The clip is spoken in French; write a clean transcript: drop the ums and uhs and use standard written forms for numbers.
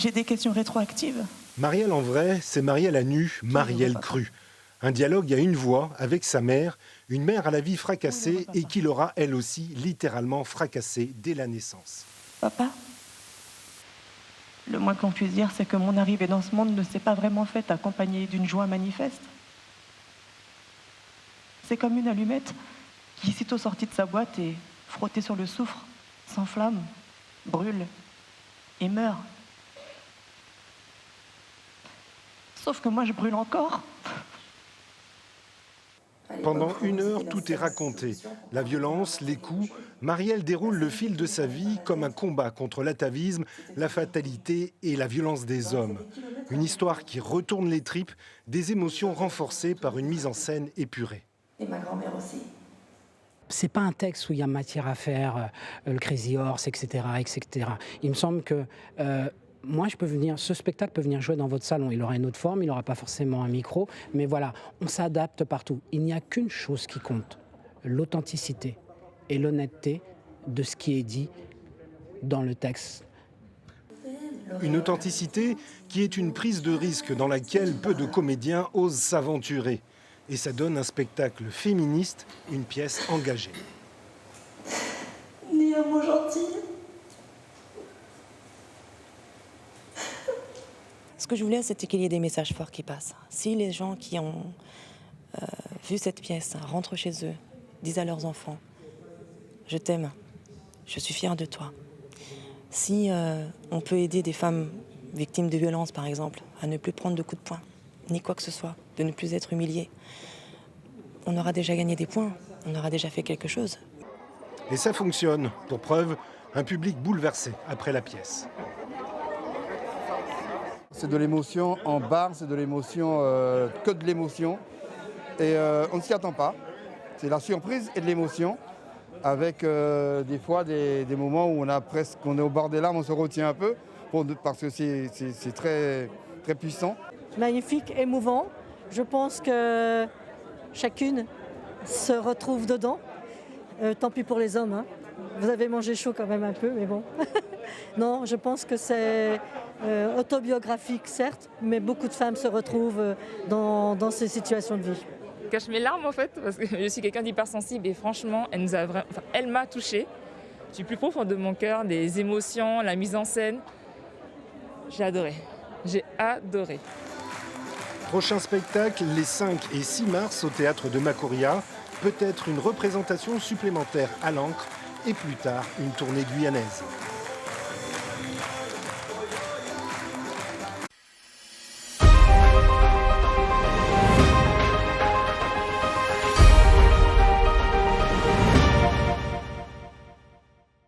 J'ai des questions rétroactives. Marielle en vrai, c'est Marielle à nu, Marielle crue. Un dialogue à une voix avec sa mère, une mère à la vie fracassée et qui l'aura elle aussi littéralement fracassée dès la naissance. Papa, le moins qu'on puisse dire, c'est que mon arrivée dans ce monde ne s'est pas vraiment faite accompagnée d'une joie manifeste. C'est comme une allumette qui, sitôt sortie de sa boîte et frottée sur le soufre, s'enflamme, brûle et meurt. Sauf que moi, je brûle encore. Pendant 1 heure, tout est raconté. La violence, les coups. Marielle déroule le fil de sa vie comme un combat contre l'atavisme, la fatalité et la violence des hommes. Une histoire qui retourne les tripes, des émotions renforcées par une mise en scène épurée. Et ma grand-mère aussi. C'est pas un texte où il y a matière à faire, le Crazy Horse, etc., etc. Il me semble que moi, ce spectacle peut venir jouer dans votre salon. Il aura une autre forme, il n'aura pas forcément un micro, mais voilà, on s'adapte partout. Il n'y a qu'une chose qui compte, l'authenticité et l'honnêteté de ce qui est dit dans le texte. Une authenticité qui est une prise de risque dans laquelle peu de comédiens osent s'aventurer. Et ça donne un spectacle féministe, une pièce engagée. Ni un mot gentil. Ce que je voulais, c'était qu'il y ait des messages forts qui passent. Si les gens qui ont vu cette pièce rentrent chez eux, disent à leurs enfants « Je t'aime, je suis fière de toi ». Si on peut aider des femmes victimes de violences, par exemple, à ne plus prendre de coups de poing, ni quoi que ce soit, de ne plus être humiliées, on aura déjà gagné des points, on aura déjà fait quelque chose. Et ça fonctionne. Pour preuve, un public bouleversé après la pièce. C'est de l'émotion en barre, c'est de l'émotion, que de l'émotion. Et on ne s'y attend pas. C'est la surprise et de l'émotion, avec des fois des moments où on est au bord des larmes, on se retient un peu, parce que c'est très, très puissant. Magnifique, émouvant. Je pense que chacune se retrouve dedans. Tant pis pour les hommes, hein. Vous avez mangé chaud quand même un peu, mais bon. Non, je pense que c'est autobiographique, certes, mais beaucoup de femmes se retrouvent dans ces situations de vie. Je cache mes larmes en fait, parce que je suis quelqu'un d'hypersensible et franchement, elle m'a touchée. Du plus profond de mon cœur, des émotions, la mise en scène. J'ai adoré. J'ai adoré. Prochain spectacle, les 5 et 6 mars au théâtre de Macoria. Peut-être une représentation supplémentaire à l'encre et plus tard une tournée guyanaise.